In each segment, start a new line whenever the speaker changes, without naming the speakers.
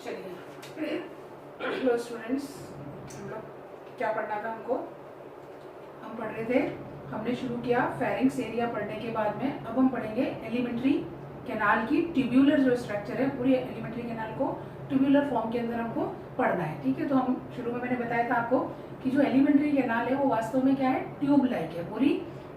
चलिए hello students, हम लोग क्या पढ़ना था हमको, हम पढ़ रहे थे, हमने शुरू किया फेरिंग्स एरिया पढ़ने के बाद में अब हम पढ़ेंगे एलिमेंट्री कैनाल की ट्यूब्यूलर जो स्ट्रक्चर है, पूरी एलिमेंट्री कैनाल को ट्यूब्यूलर फॉर्म के अंदर हमको पढ़ना है। ठीक है, तो हम शुरू में मैंने बताया था आपको कि जो एलिमेंट्री कैनाल है वो वास्तव में क्या है, ट्यूब लाइक है, पूरी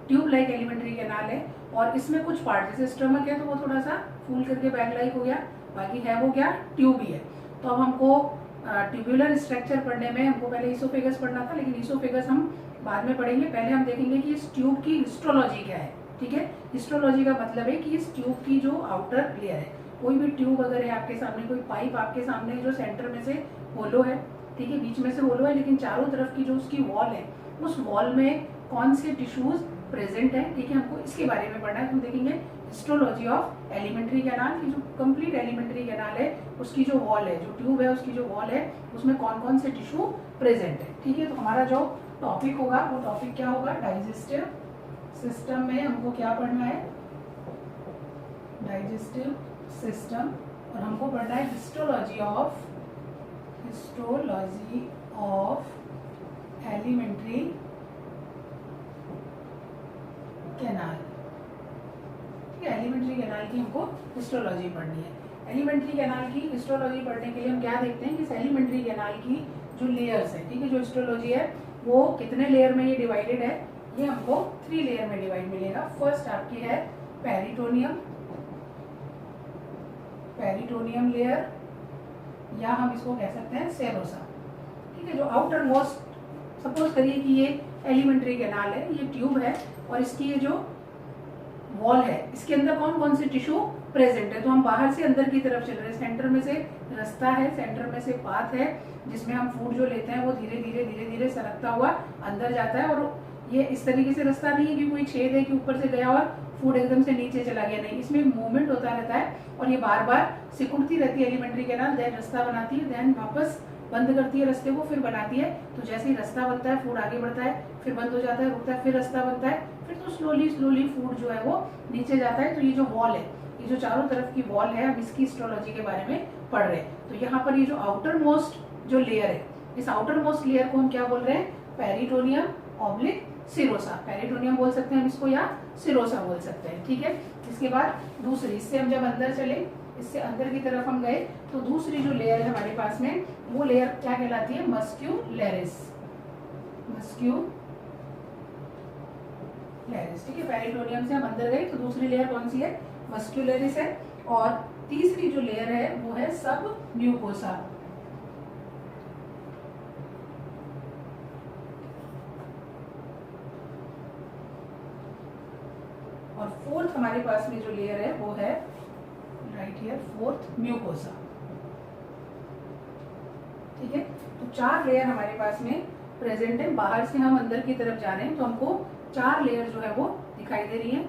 ट्यूब लाइक एलिमेंट्री कैनाल है। और इसमें कुछ पार्ट जैसे स्टमक है तो वो थोड़ा सा फूल करके बैग लाइक हो गया, बाकी है वो क्या, ट्यूब ही है। तो अब हमको ट्यूब्यूलर स्ट्रक्चर पढ़ने में हमको पहले इसोफेगस पढ़ना था, लेकिन इसोफेगस हम बाद में पढ़ेंगे। पहले हम देखेंगे कि इस ट्यूब की हिस्टोलॉजी क्या है। ठीक है, हिस्टोलॉजी का मतलब है कि इस ट्यूब की जो आउटर लेयर है, कोई भी ट्यूब अगर है आपके सामने, कोई पाइप आपके सामने जो सेंटर में से होलो है, ठीक है, बीच में से होलो है, लेकिन चारों तरफ की जो उसकी वॉल है, उस वॉल में कौन से टिश्यूज प्रेजेंट है, ठीक है, हमको इसके बारे में पढ़ना है। हम देखेंगे हिस्टोलॉजी ऑफ एलिमेंट्री कैनाल की, जो कंप्लीट एलिमेंट्री कैनाल है उसकी जो वॉल है, जो ट्यूब है उसकी जो वॉल है, उसमें कौन कौन से टिश्यू प्रेजेंट है। ठीक है, तो हमारा जो टॉपिक होगा वो टॉपिक क्या होगा, डाइजेस्टिव सिस्टम में हमको क्या पढ़ना है, डाइजेस्टिव सिस्टम, और हमको पढ़ना है हिस्टोलॉजी ऑफ एलिमेंट्री कैनाल। ठीक है, एलिमेंट्री कैनाल की हमको हिस्टोलॉजी पढ़नी है। एलिमेंट्री कैनाल की हिस्टोलॉजी पढ़ने के लिए हम क्या देखते हैं कि इस एलिमेंट्री कैनाल की जो लेयर्स है, ठीक है, जो हिस्टोलॉजी है वो कितने लेयर में ये डिवाइडेड है, ये हमको 3 लेयर में डिवाइड मिलेगा। फर्स्ट आपकी है पेरिटोनियम लेयर, या हम इसको कह सकते हैं सेरोसा। ठीक है, जो आउटर मोस्ट, सपोज करिए कि ये एलिमेंट्री कैनाल है, ये ट्यूब है, और इसकी ये जो वॉल है इसके अंदर कौन कौन से टिश्यू प्रेजेंट है। तो हम बाहर से अंदर की तरफ चल रहे हैं, सेंटर में से रास्ता है, सेंटर में से पाथ है, जिसमें हम फूड जो लेते हैं वो धीरे धीरे सरकता हुआ अंदर जाता है। और ये इस तरीके से रास्ता नहीं है कि कोई छेद है कि ऊपर से गया और फूड एकदम से नीचे चला गया, नहीं, इसमें मूवमेंट होता रहता है और ये बार बार सिकुड़ती रहती है एलिमेंट्री कैनाल, देन रास्ता बनाती है, देन वापस बंद करती है रास्ते को, फिर बनाती है। तो जैसे ही रास्ता बनता है फूड आगे बढ़ता है, फिर बंद हो जाता है, रुकता है, फिर रास्ता बनता है, फिर तो स्लोली फूड जो है वो नीचे जाता है। तो ये जो वॉल है, ये जो चारों तरफ की वॉल है, हम इसकी हिस्टोलॉजी के बारे में पढ़ रहे हैं। तो यहाँ पर ये जो आउटर मोस्ट जो लेयर है, इस आउटर मोस्ट लेयर को हम क्या बोल रहे हैं, पेरिटोनियम ऑब्लिक सिरोसा। पेरिटोनियम बोल सकते हैं हम इसको, या सिरोसा बोल सकते हैं। ठीक है, इसके बाद दूसरी, इससे हम जब अंदर चले, इससे अंदर की तरफ हम गए, तो दूसरी जो लेयर है हमारे पास में, वो लेयर क्या कहलाती है, मस्क्यूलेरिस। ठीक है, पेरिटोनियम से हम अंदर गए तो दूसरी लेयर कौन सी है, मस्क्यूलेरिस है। और तीसरी जो लेयर है वो है सब म्यूकोसा। और फोर्थ हमारे पास में जो लेयर है वो है राइट हियर, फोर्थ म्यूकोसा। ठीक है, तो 4 लेयर हमारे पास में प्रेजेंट है। बाहर से हम अंदर की तरफ जा रहे हैं तो हमको 4 लेयर जो है वो दिखाई दे रही है।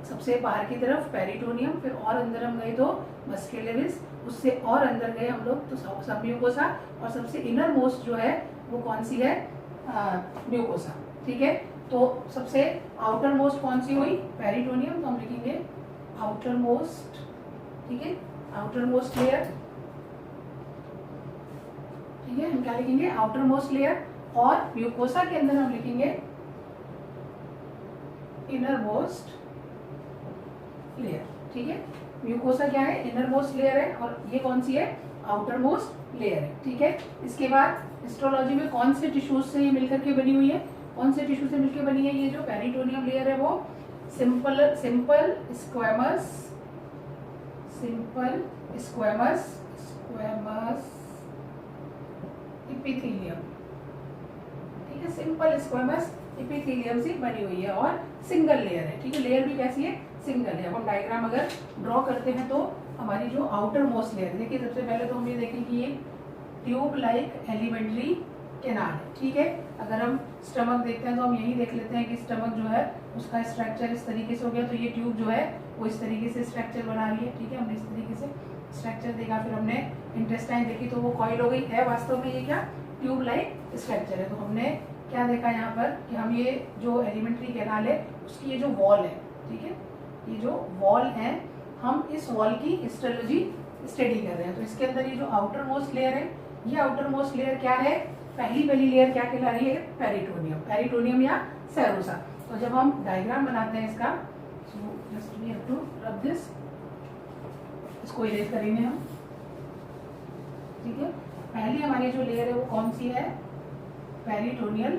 सबसे बाहर की तरफ पेरिटोनियम, फिर और अंदर हम गए तो मस्क्यूलेरिस, उससे और अंदर गए हम लोग तो सब म्यूकोसा, और सबसे इनर मोस्ट जो है वो कौन सी है, म्यूकोसा। ठीक है, तो सबसे आउटर मोस्ट कौन सी हुई, पेरिटोनियम, तो हम लिखेंगे आउटर मोस्ट। ठीक है, आउटर मोस्ट लेयर। ठीक है, हम क्या लिखेंगे, आउटर मोस्ट लेयर। और म्यूकोसा के अंदर हम लिखेंगे इनर मोस्ट लेयर। ठीक है, म्यूकोसा क्या है, इनर मोस्ट लेयर है, और ये कौन सी है, आउटर मोस्ट लेयर है। ठीक है, इसके बाद हिस्टोलॉजी में कौन से टिश्यूज से ये मिलकर के बनी हुई है, कौन से टिश्यू से मिलकर बनी है, ये जो पेरिटोनियम लेयर है वो सिंपल स्क्वेमस एपिथेलियम। ठीक है, सिंपल स्क्वेमस एपिथेलियम से बनी हुई है और सिंगल लेयर है। ठीक है, लेयर भी कैसी है, सिंगल है। हम डायग्राम अगर ड्रॉ करते हैं तो हमारी जो आउटर मोस्ट लेयर, देखिए सबसे पहले तो हम ये देखें कि ये ट्यूब लाइक एलिमेंट्री कैनाल है। ठीक है, अगर हम स्टमक देखते हैं तो हम यही देख लेते हैं कि स्टमक जो है उसका स्ट्रक्चर इस तरीके से हो गया, तो ये ट्यूब जो है वो इस तरीके से स्ट्रक्चर बना रही है। ठीक है, हमने इस तरीके से स्ट्रक्चर देखा, फिर हमने इंटेस्टाइन देखी तो वो कॉइल हो गई है, वास्तव में ये क्या, ट्यूब लाइक स्ट्रक्चर है। तो हमने क्या देखा यहाँ पर कि हम ये जो एलिमेंट्री कैनाल है उसकी ये जो वॉल है, ठीक है, ये जो वॉल है, हम इस वॉल की हिस्टोलॉजी स्टडी कर रहे हैं। तो इसके अंदर ये जो आउटर मोस्ट लेयर है, ये आउटर मोस्ट लेयर क्या है, पहली लेयर क्या कहला रही है, पेरिटोनियम, पेरिटोनियम या सेरोसा। तो जब हम डायग्राम बनाते हैं इसका, so just we have to rub this, इसको इरेज करेंगे हम, ठीक है। पहली हमारी जो लेयर है वो कौन सी है, पेरिटोनियल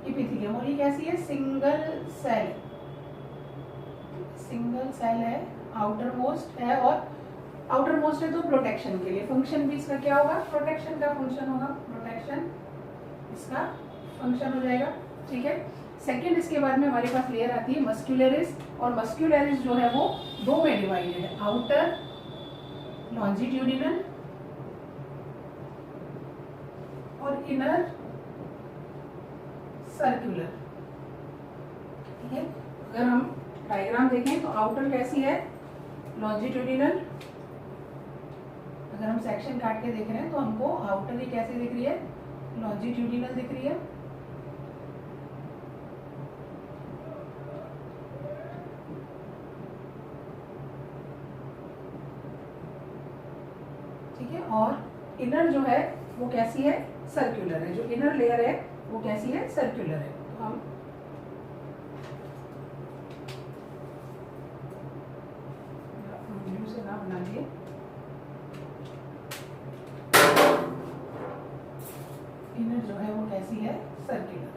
एपिथेलियम, और ये कैसी है, सिंगल सेल, सिंगल सेल है, आउटर मोस्ट है, और आउटर मोस्ट है तो प्रोटेक्शन के लिए, फंक्शन भी इसका क्या होगा, प्रोटेक्शन का फंक्शन होगा, प्रोटेक्शन इसका फंक्शन हो जाएगा, ठीक है। सेकेंड इसके बाद में हमारे पास लेयर आती है मस्क्यूलरिस, और मस्क्यूलरिस जो है वो दो में डिवाइडेड है, आउटर लॉन्जिट्यूडिनल और इनर सर्कुलर, ठीक है। अगर हम डायग्राम देखें तो आउटर कैसी है, लॉन्जिट्यूडिनल, अगर हम सेक्शन काट के देख रहे हैं तो हमको आउटर ही कैसी दिख रही है, लॉन्जिट्यूडिनल दिख रही है, ठीक है। और इनर जो है वो कैसी है, सर्कुलर है, जो इनर लेयर है वो कैसी है, सर्कुलर है। तो हम से ना बना लिए, इनर जो है वो कैसी है, सर्कुलर,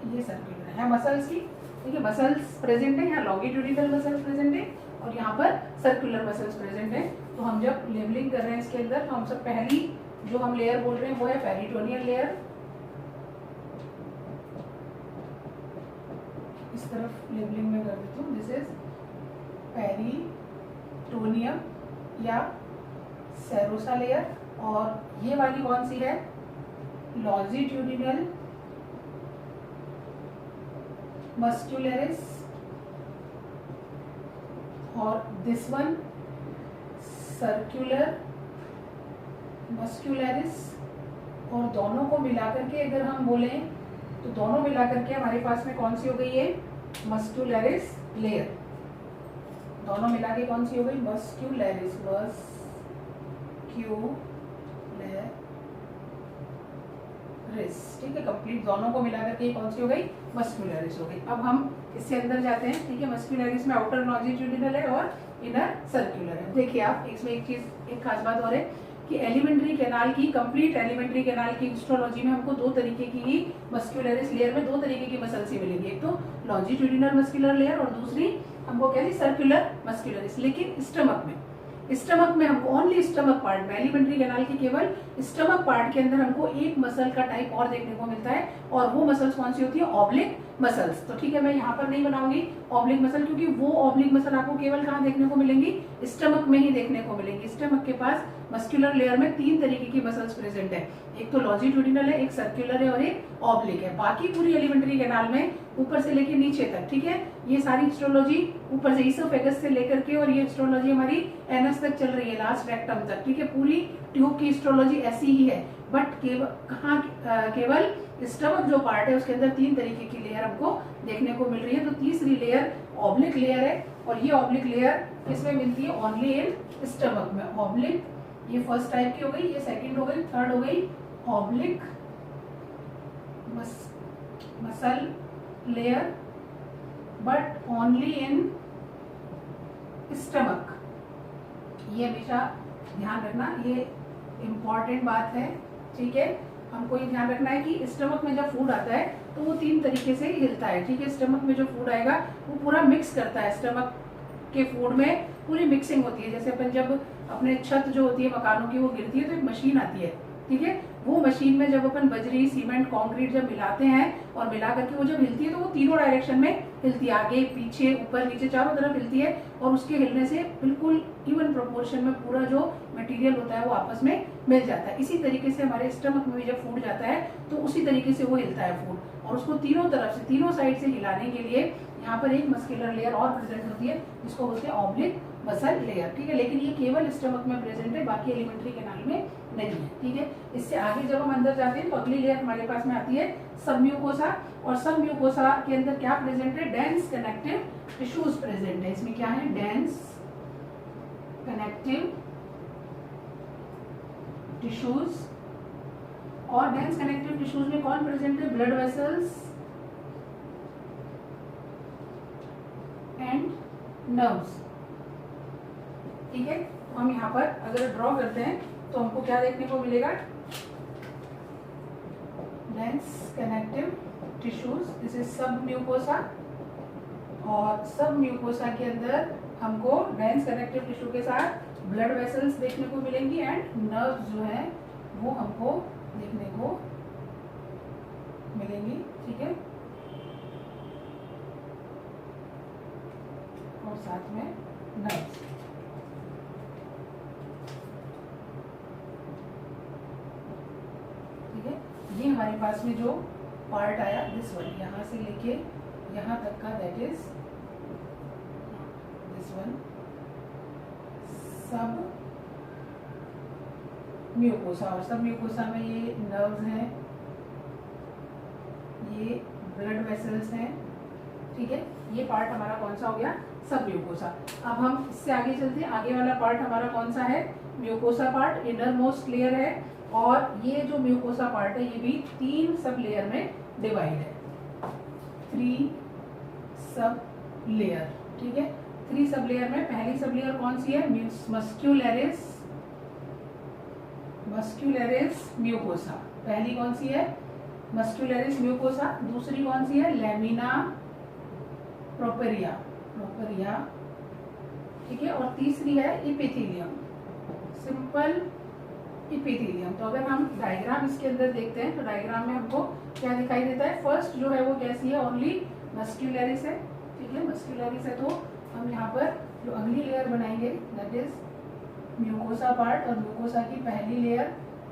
ये सर्कुलर है मसल्स की, ठीक है। मसल्स प्रेजेंट है, यहाँ लॉन्गिट्यूडिनल मसल्स प्रेजेंट है और यहाँ पर सर्कुलर मसल्स प्रेजेंट है। तो हम जब लेबलिंग कर रहे हैं इसके अंदर, तो हम सब पहली जो हम लेयर बोल रहे हैं वो है पेरिटोनियल लेयर, इस तरफ लेबलिंग में कर देती हूँ, दिस इज पेरिटोनियम या सेरोसा लेयर, और ये वाली कौन सी है, लॉन्जिट्यूडिनल मस्क्यूलरिस, और दिस वन सर्कुलर मस्क्यूलरिस, और दोनों को मिलाकर के अगर हम बोलें तो दोनों मिलाकर के हमारे पास में कौन सी हो गई है, मस्क्यूलरिस लेयर, दोनों मिला के कौन सी हो गई, मस्क्यूलरिस, मस्क्यूलरिस, ठीक है। कंप्लीट दोनों को मिलाकर के कौन सी हो गई, मस्क्यूलरिस हो गई। अब हम इससे अंदर जाते हैं, ठीक है। मस्क्यूलरिस में आउटर लॉन्जिट्यूडिनल है और इनर सर्कुलर है। देखिए आप इसमें एक चीज, एक खास बात और है कि एलिमेंट्री कैनाल की, कंप्लीट एलिमेंट्री कैनाल की हिस्टोलॉजी में हमको दो तरीके की ही मस्क्यूलरिस लेयर में दो तरीके की मसल्स ही मिलेंगी, एक तो लॉन्जिट्यूडिनल मस्कुलर लेयर और दूसरी हमको क्या थी, सर्कुलर मस्क्यूलरिस। लेकिन स्टमक में हमको ओनली स्टमक पार्ट में, एलिमेंट्री कैनाल के केवल स्टमक पार्ट के अंदर हमको एक मसल का टाइप और देखने को मिलता है, और वो मसल्स कौन सी होती है, ऑब्लिक मसल्स। तो ठीक है, मैं यहाँ पर नहीं बनाऊंगी ऑब्लिक मसल, क्योंकि वो ऑब्लिक मसल आपको केवल कहाँ देखने को मिलेंगी, स्टमक में ही देखने को मिलेंगी। स्टमक के पास मस्कुलर लेयर में तीन तरीके की मसल्स प्रेजेंट है, एक तो लॉन्जिट्यूडिनल है, एक सर्कुलर है और एक ऑब्लिक है। बाकी पूरी एलिमेंट्री कैनाल में ऊपर से लेकर नीचे तक, ठीक है, ये सारी हिस्टोलॉजी ऊपर से इसोफेगस से लेकर के, और ये हिस्टोलॉजी हमारी एनस तक चल रही है, लास्ट रेक्टम तक, ठीक है। पूरी ट्यूब की हिस्टोलॉजी ऐसी ही है, बट केवल स्टमक जो पार्ट है उसके अंदर तीन तरीके की लेयर हमको देखने को मिल रही है। तो तीसरी लेयर ऑब्लिक लेयर है, और ये ऑब्लिक लेयर किसमें मिलती है, ओनली इन स्टमक में। ऑब्लिक, ये फर्स्ट टाइप की हो गई, ये सेकंड हो गई, थर्ड हो गई oblique muscle layer, but only in stomach. ये हमेशा ध्यान रखना, ये इम्पॉर्टेंट बात है, ठीक है। हमको ये ध्यान रखना है कि स्टमक में जब फूड आता है तो वो तीन तरीके से हिलता है, ठीक है। स्टमक में जो फूड आएगा वो पूरा मिक्स करता है, स्टमक के फूड में पूरी मिक्सिंग होती है। जैसे अपन जब अपने छत जो होती है मकानों की वो गिरती है तो एक मशीन आती है, ठीक है। वो मशीन में जब अपन बजरी, सीमेंट, कंक्रीट जब मिलाते हैं और मिला करके वो जब हिलती है तो वो तीनों डायरेक्शन में हिलती है, आगे पीछे ऊपर नीचे चारों तरफ हिलती है, और उसके हिलने से बिल्कुल इवन प्रोपोर्शन में पूरा जो मटेरियल होता है वो आपस में मिल जाता है। इसी तरीके से हमारे स्टमक में भी जब फूड जाता है तो उसी तरीके से वो हिलता है फूड, और उसको तीनों तरफ से, तीनों साइड से हिलाने के लिए यहाँ पर एक मस्कुलर लेयर और प्रेजेंट होती है, जिसको बोलते हैं ऑब्लिक मसल लेयर, ठीक है। लेकिन ये केवल स्टमक में प्रेजेंट है, बाकी एलिमेंट्री कैनाल में नहीं है, ठीक है। इससे आगे जब हम अंदर जाते हैं तो अगली लेयर हमारे पास में आती है सब म्यूकोसा, और सब म्यूकोसा के अंदर क्या प्रेजेंट है, डेंस कनेक्टिव टिश्यूज प्रेजेंट है। इसमें क्या है, डेंस कनेक्टिव टिश्यूज, और डेंस कनेक्टिव टिश्यूज में कौन प्रेजेंट है, ब्लड वेसल्स एंड नर्व्स, ठीक है। तो हम यहाँ पर अगर ड्रॉ करते हैं तो हमको क्या देखने को मिलेगा, dense connective tissues, this is सब म्यूकोसा, और सब म्यूकोसा के अंदर हमको डेंस कनेक्टिव टिश्यू के साथ ब्लड वेसल्स देखने को मिलेंगी एंड नर्व्स जो है वो हमको देखने को मिलेंगी, ठीक है, और साथ में नर्व्स। ठीक है, ये हमारे पास में जो पार्ट आया दिस वन, यहाँ से लेके यहाँ तक का, दैट इज दिस वन सब म्यूकोसा, और सब म्यूकोसा में ये नर्व्स हैं, ये ब्लड वेसल्स हैं, ठीक है। ये पार्ट हमारा कौन सा हो गया, सब म्यूकोसा। अब हम इससे आगे चलते हैं, आगे वाला पार्ट हमारा कौन सा है, mucosa part, inner most layer है, और ये जो म्यूकोसा पार्ट है ये भी 3 सब लेयर में डिवाइड है, 3 सब लेयर, ठीक है। 3 सब लेयर में पहली सब लेयर कौन सी है, मस्क्यूलरिस, मस्क्यूलरिस म्यूकोसा, पहली कौन सी है, मस्क्यूलरिस म्यूकोसा। दूसरी कौन सी है, लैमिना प्रोपेरिया, प्रोपेरिया, ठीक है। और तीसरी है एपिथेलियम, सिंपल एपिथेलियम। तो अगर हम डायग्राम इसके अंदर देखते हैं तो डायग्राम में हमको क्या दिखाई देता है, फर्स्ट जो है वो कैसी है, ओनली मस्क्यूलरिस है, ठीक है, मस्क्यूलरिस है। तो हम यहाँ पर जो अगली लेयर बनाएंगे दैट इज म्यूकोसा पार्ट, और म्यूकोसा की पहली लेयर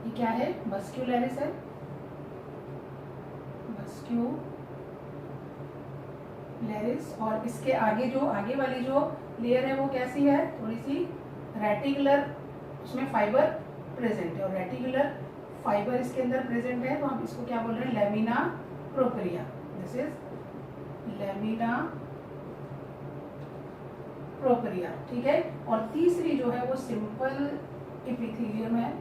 ये क्या है, मस्क्यूलरिस है, मस्क्यूलरिस। और इसके आगे जो आगे वाली जो लेयर है वो कैसी है, थोड़ी सी रेटिकुलर, उसमें फाइबर प्रेजेंट है, और रेटिकुलर फाइबर इसके अंदर प्रेजेंट है, तो हम इसको क्या बोल रहे हैं, lamina propria, this is lamina propria, ठीक है। और तीसरी जो है वो सिंपल एपिथेलियम है,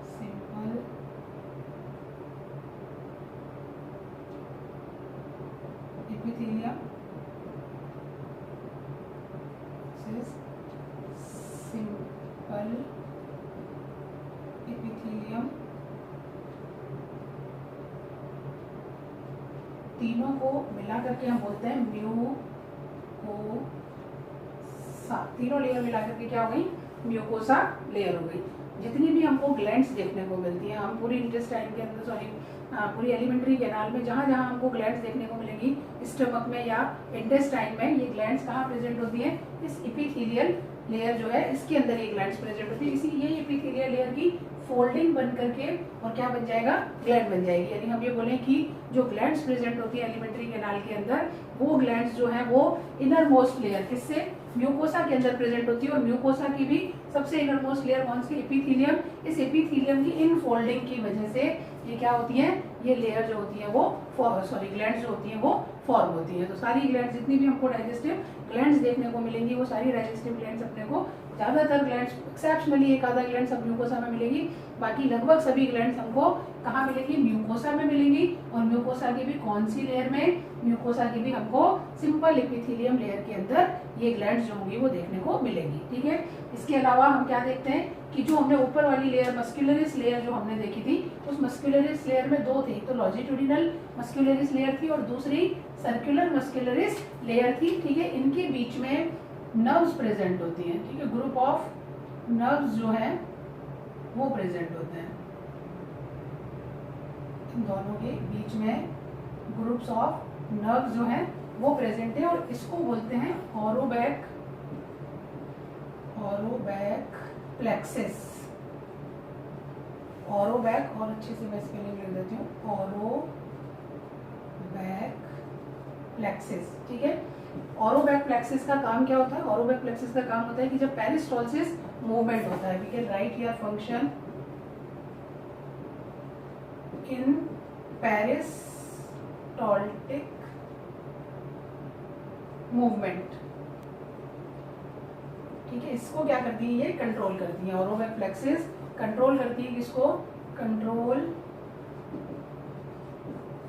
सिंपल एपिथेलियम, सिंपल एपिथेलियम। तीनों को मिला करके हम बोलते हैं म्यूकोसा, तीनों लेयर मिला करके क्या हो गई, म्यूकोसा लेयर हो गई। जितनी भी हमको ग्लैंड्स देखने को मिलती हैं, हम पूरी इंटेस्टाइन के अंदर, सॉरी पूरी एलिमेंट्री कैनाल में जहाँ जहाँ हमको ग्लैंड्स देखने को मिलेंगी, स्टमक में या इंटेस्टाइन में, ये ग्लैंड्स कहाँ प्रेजेंट होती हैं, इस एपिथेलियल लेयर जो है इसके अंदर ये ग्लैंड्स प्रेजेंट होती है। इसी ये एपिथेलियल लेयर की फोल्डिंग बन करके और क्या बन जाएगा, ग्लैंड बन जाएगी। यानी हम ये बोलें कि जो ग्लैंड्स प्रेजेंट होती है एलिमेंट्री कैनाल के अंदर, वो ग्लैंड्स जो है वो इनर मोस्ट लेयर किससे, म्यूकोसा के अंदर प्रेजेंट होती है। और म्यूकोसा की भी सबसे इनर मोस्ट लेयर कौन सी, एपिथेलियम। इस एपिथेलियम की इन फोल्डिंग की वजह से ये क्या होती है, ये लेयर जो होती है वो ग्लैंड्स जो होती है वो फॉर्म होती है। तो सारी ग्लैंड्स, जितनी भी हमको डाइजेस्टिव ग्लैंड्स देखने को मिलेंगी, वो सारी डाइजेस्टिव ग्लैंड्स अपने को, ज्यादातर ग्लैंड्स, एक्सेप्शनली एक आधा ग्लैंड सब म्यूकोसा में मिलेगी, बाकी लगभग सभी ग्लैंड्स हमको कहाँ मिलेंगी, म्यूकोसा में मिलेंगी। और म्यूकोसा की भी कौन सी लेयर में, म्यूकोसा की भी हमको सिंपल एपिथेलियम लेयर के अंदर ये ग्लैंड्स जो होंगी वो देखने को मिलेंगी, ठीक है। इसके अलावा हम क्या देखते हैं कि जो हमने ऊपर वाली लेयर, मस्क्यूलरिस लेयर जो हमने देखी थी, उस मस्क्यूलरिस लेयर में 2 थे, तो लॉन्जिट्यूडिनल मस्क्यूलरिस लेयर थी और दूसरी सर्कुलर मस्क्यूलरिस लेयर थी, ठीक है। इनके बीच में नर्व्स प्रेजेंट होती हैं, ठीक है, ग्रुप ऑफ नर्व्स जो है वो प्रेजेंट होते हैं, इन दोनों के बीच में ग्रुप्स ऑफ नर्व्स जो है वो प्रेजेंट है। और इसको बोलते हैं ऑरोबैक, ऑरोबैक प्लेक्सिस, ऑरोबैक, और अच्छे से मैं स्पेलिंग लिख देती हूँ, ऑरोबैक प्लेक्सिस, ठीक है। ओरोबैक प्लेक्सिस का काम क्या होता है? ओरोबैक प्लेक्सिस का काम होता है कि जब पेरिस्टालसिस मूवमेंट होता है, we can write here function in peristaltic movement. ठीक है, इसको क्या करती है? ये कंट्रोल करती है। ओरोबैक प्लेक्सिस कंट्रोल करती है किसको? Control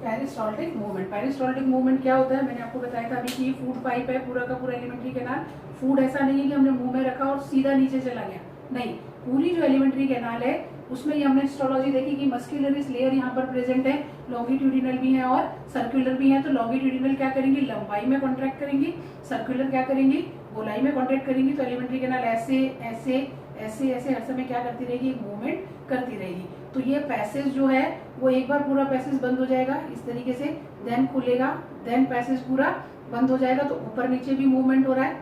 peristaltic movement. Peristaltic movement क्या होता है? मैंने आपको बताया था अभी कि फूड पाइप है पूरा का पूरा एलिमेंट्री कैनाल। फूड ऐसा नहीं है कि हमने मुंह में रखा और सीधा नीचे चला गया, नहीं, पूरी जो एलिमेंट्री कैनाल है उसमें ही हमने हिस्टोलॉजी देखी कि मस्कुलरिस लेयर यहाँ पर प्रेजेंट है, लॉन्गिट्यूडिनल भी है और सर्कुलर भी है। तो लॉन्गिट्यूडिनल क्या करेंगी? लंबाई में कॉन्ट्रैक्ट करेंगी, सर्कुलर क्या करेंगी? गोलाई में कॉन्ट्रैक्ट करेंगी। तो एलिमेंट्री कैनाल ऐसे ऐसे ऐसे ऐसे हर समय क्या करती रहेगी? मूवमेंट करती रहेगी। तो ये पैसेज जो है वो एक बार पूरा पैसेज बंद हो जाएगा इस तरीके से, देन खुलेगा, देन पैसेज पूरा बंद हो जाएगा। तो ऊपर नीचे भी मूवमेंट हो रहा है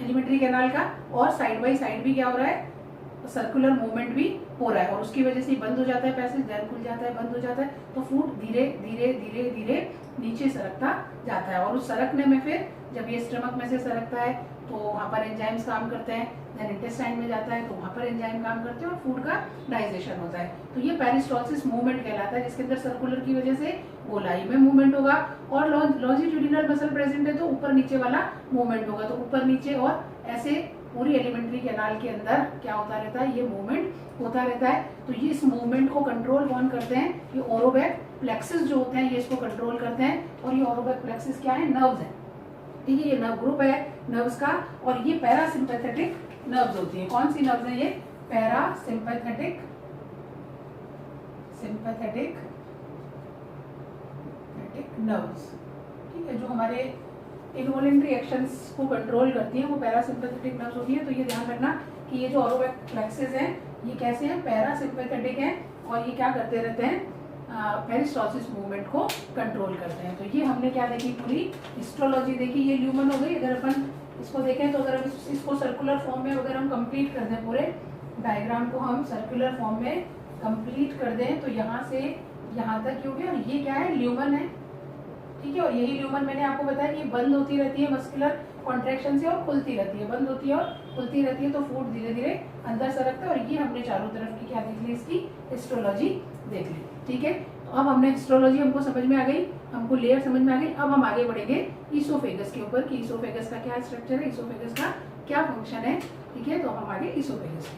एलिमेंट्री कैनाल का, और साइड बाई साइड भी क्या हो रहा है? सर्कुलर मूवमेंट भी हो रहा है, और उसकी वजह से बंद हो जाता है पैसेज, देन खुल जाता है, बंद हो जाता है। तो फूड धीरे धीरे धीरे धीरे नीचे सरकता जाता है, और उस सरकने में फिर जब ये स्टमक में से सरकता है तो वहाँ पर एंजाइम्स काम करते हैं, देन इंटेस्टाइन में जाता है तो वहाँ पर एंजाइम काम करते हैं और फूड का डाइजेशन होता है। तो ये पेरिस्टाल्सिस मूवमेंट कहलाता है, जिसके अंदर सर्कुलर की वजह से गोलाई में मूवमेंट होगा, और लॉन्जिट्यूडिनल मसल प्रेजेंट है तो ऊपर नीचे वाला मूवमेंट होगा। तो ऊपर नीचे और ऐसे पूरी एलिमेंट्री कैनाल के अंदर क्या होता रहता है? ये मूवमेंट होता रहता है। तो ये इस मूवमेंट को कंट्रोल कौन करते हैं? ये ओरोबैक प्लेक्सिस जो होते हैं ये इसको कंट्रोल करते हैं। और ये ओरोबैक प्लेक्सिस क्या है? नर्व्स है। ठीक है, ये नर्व ग्रुप है नर्व्स का, और ये पैरासिम्पैथेटिक नर्व्स होती है। कौन सी नर्व्स है ये? Parasympathetic nerves. ठीक है, जो हमारे इनवॉलेंट्री एक्शंस को कंट्रोल करती है वो पैरासिम्पैथेटिक नर्व्स होती है। तो ये ध्यान रखना कि ये जो ओरोबैक प्लेक्सिस है ये कैसे हैं? पैरासिम्पैथेटिक है, और ये क्या करते रहते हैं? पेरिस्टाल्सिस मूवमेंट को कंट्रोल करते हैं। तो ये हमने क्या देखी? पूरी हिस्टोलॉजी देखी। ये ल्यूमन हो गई। अगर अपन इसको देखें तो अगर हम इसको सर्कुलर फॉर्म में अगर हम कंप्लीट कर दें, पूरे डायग्राम को हम सर्कुलर फॉर्म में कंप्लीट कर दें, तो यहाँ से यहाँ तक हो गया, और ये क्या है? ल्यूमन है। ठीक है, और यही ल्यूमन मैंने आपको बताया कि बंद होती रहती है मस्कुलर कॉन्ट्रैक्शन से और खुलती रहती है, बंद होती है और खुलती रहती है। तो फूड धीरे धीरे अंदर सरकता है, और ये हमने चारों तरफ की क्या देख ली? इसकी हिस्टोलॉजी देख ली। ठीक है, तो अब हमने हिस्टोलॉजी हमको समझ में आ गई, हमको लेयर समझ में आ गई। अब हम आगे बढ़ेंगे ईसोफेगस के ऊपर कि ईसोफेगस का क्या स्ट्रक्चर है, ईसोफेगस का क्या फंक्शन है। ठीक है, तो हम आगे ईसोफेगस